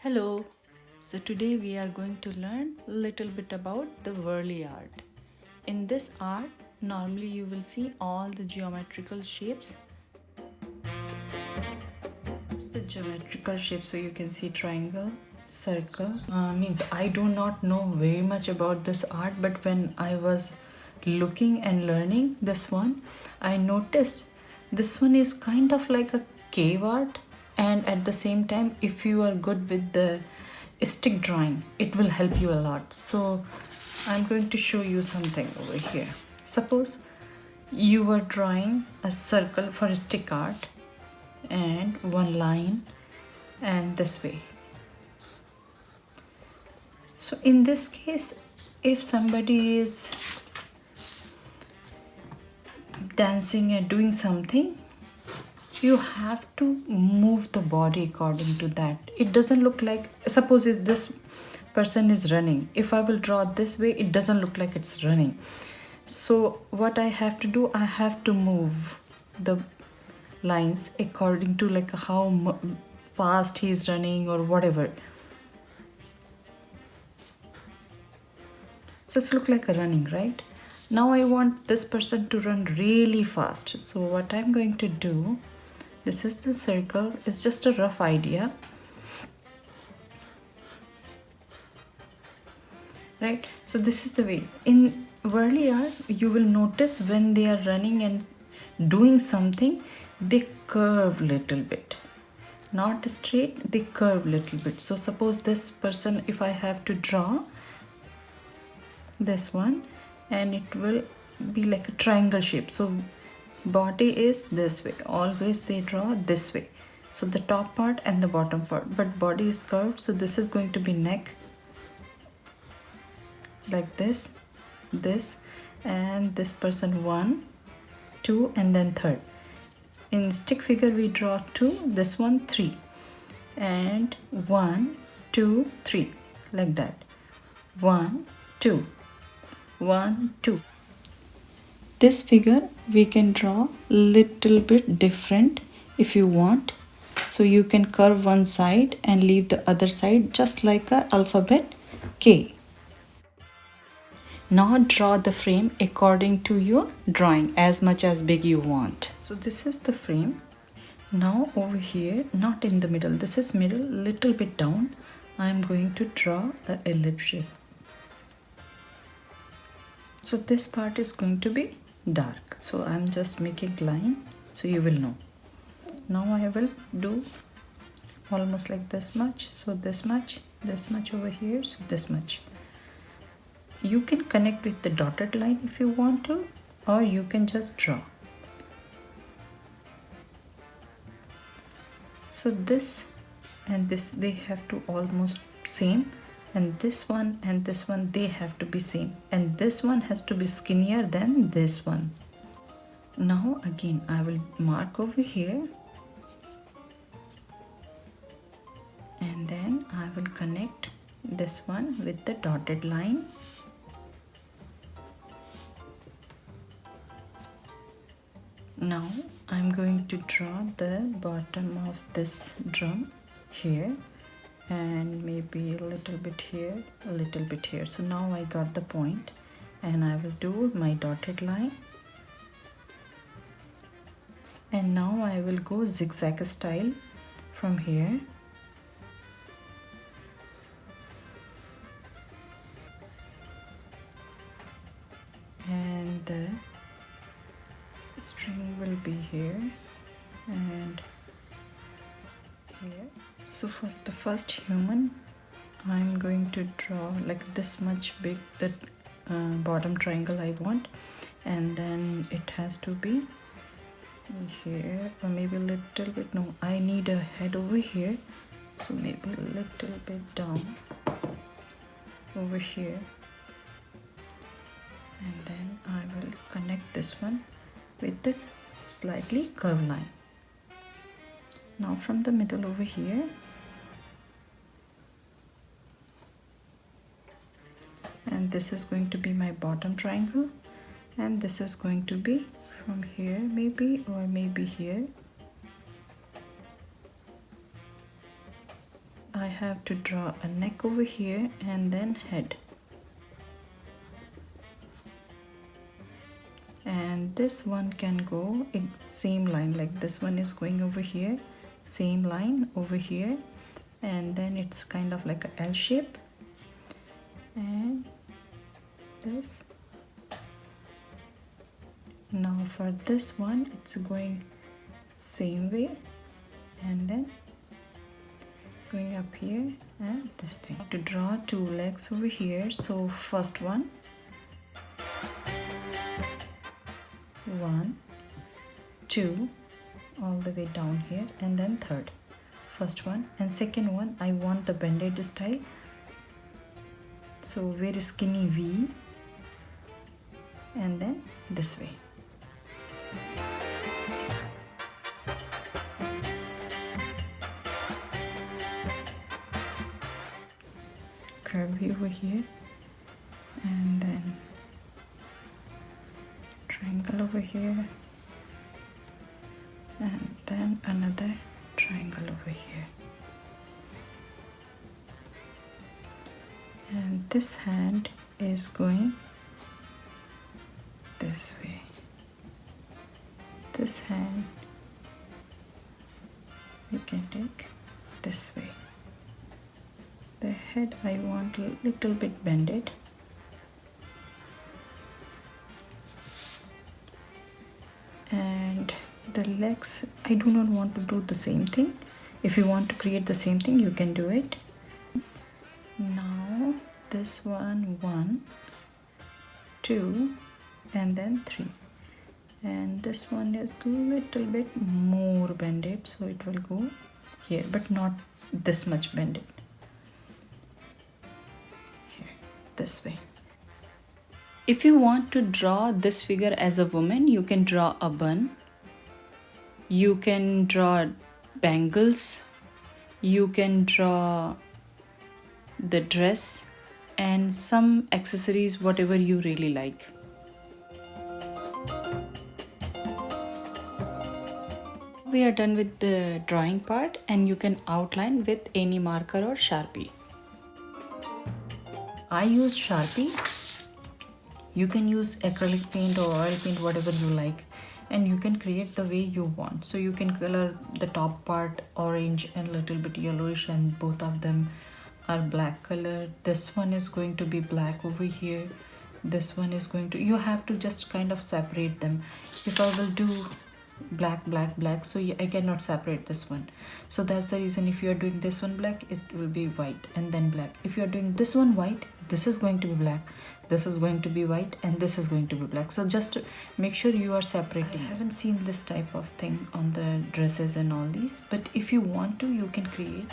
Hello. So today we are going to learn a little bit about the Warli art. In this art, normally you will see all the geometrical shapes. The geometrical shape, so you can see triangle, circle. Means I do not know very much about this art, but when I was looking and learning this one, I noticed this one is kind of like a cave art, and at the same time, if you are good with the stick drawing, it will help you a lot. So I'm going to show you something over here. Suppose you were drawing a circle for a stick art and one line and this way. So in this case, if somebody is dancing and doing something, you have to move the body according to that. It doesn't look like, suppose if this person is running, if I will draw this way, it doesn't look like it's running. So what I have to do, I have to move the lines according to like how fast he is running or whatever. So it's look like a running, right? Now I want this person to run really fast. So what I'm going to do, this is the circle. It's just a rough idea, right? So this is the way. In Warli art, you will notice when they are running and doing something, they curve little bit. Not straight, they curve little bit. So suppose this person, if I have to draw this one, and it will be like a triangle shape. So body is this way. Always they draw this way. So the top part and the bottom part, but body is curved. So this is going to be neck, like this, and this person 1, 2, and then third. In stick figure we draw 2, this one 3, and 1, 2, 3, like that. 1, 2, 1, 2. This figure we can draw little bit different if you want. So you can curve one side and leave the other side just like a alphabet K. Now draw the frame according to your drawing, as much as big you want. So this is the frame. Now over here, not in the middle, this is middle, little bit down, I am going to draw an ellipse shape. So this part is going to be dark. So I'm just making line so you will know. Now I will do almost like this much. So this much over here, so this much. You can connect with the dotted line if you want to, or you can just draw. So this and this, they have to almost same, and this one and this one, they have to be same, and this one has to be skinnier than this one. Now again I will mark over here, and then I will connect this one with the dotted line. Now I'm going to draw the bottom of this drum here, and maybe a little bit here, a little bit here. So now I got the point, and I will do my dotted line, and now I will go zigzag style from here. And the string will be here and here. So for the first human, I'm going to draw like this much big, the bottom triangle I want, and then it has to be here, or maybe a little bit, no, I need a head over here, so maybe a little bit down over here, and then I will connect this one with the slightly curved line. Now from the middle over here, and this is going to be my bottom triangle, and this is going to be from here maybe, or maybe here. I have to draw a neck over here and then head. And this one can go in same line, like this one is going over here, same line over here, and then it's kind of like a L shape, and this. Now for this one it's going same way, and then going up here and this thing. To draw two legs over here, so first one, 1, 2, all the way down here, and then third. First one, and second one I want the bended style, so very skinny V, and then this way. Curvy over here, and then triangle over here, and then another triangle over here. And this hand is going this way. This hand we can take this way. The head I want a little bit bended. And the legs, I do not want to do the same thing. If you want to create the same thing, you can do it. Now this one, 1, 2, and then 3. And this one is a little bit more bended, so it will go here, but not this much bended. Here, this way. If you want to draw this figure as a woman, you can draw a bun, you can draw bangles, you can draw the dress and some accessories, whatever you really like. We are done with the drawing part, and you can outline with any marker or Sharpie. I use Sharpie. You can use acrylic paint or oil paint, whatever you like, and you can create the way you want. So you can color the top part orange and a little bit yellowish, and both of them are black color. This one is going to be black over here. This one is going to, you have to just kind of separate them. If I will do black, black, black, so I cannot separate this one. So that's the reason, if you are doing this one black, it will be white and then black. If you are doing this one white, this is going to be black, this is going to be white, and this is going to be black. So just make sure you are separating. I haven't seen this type of thing on the dresses and all these, but if you want to, you can create.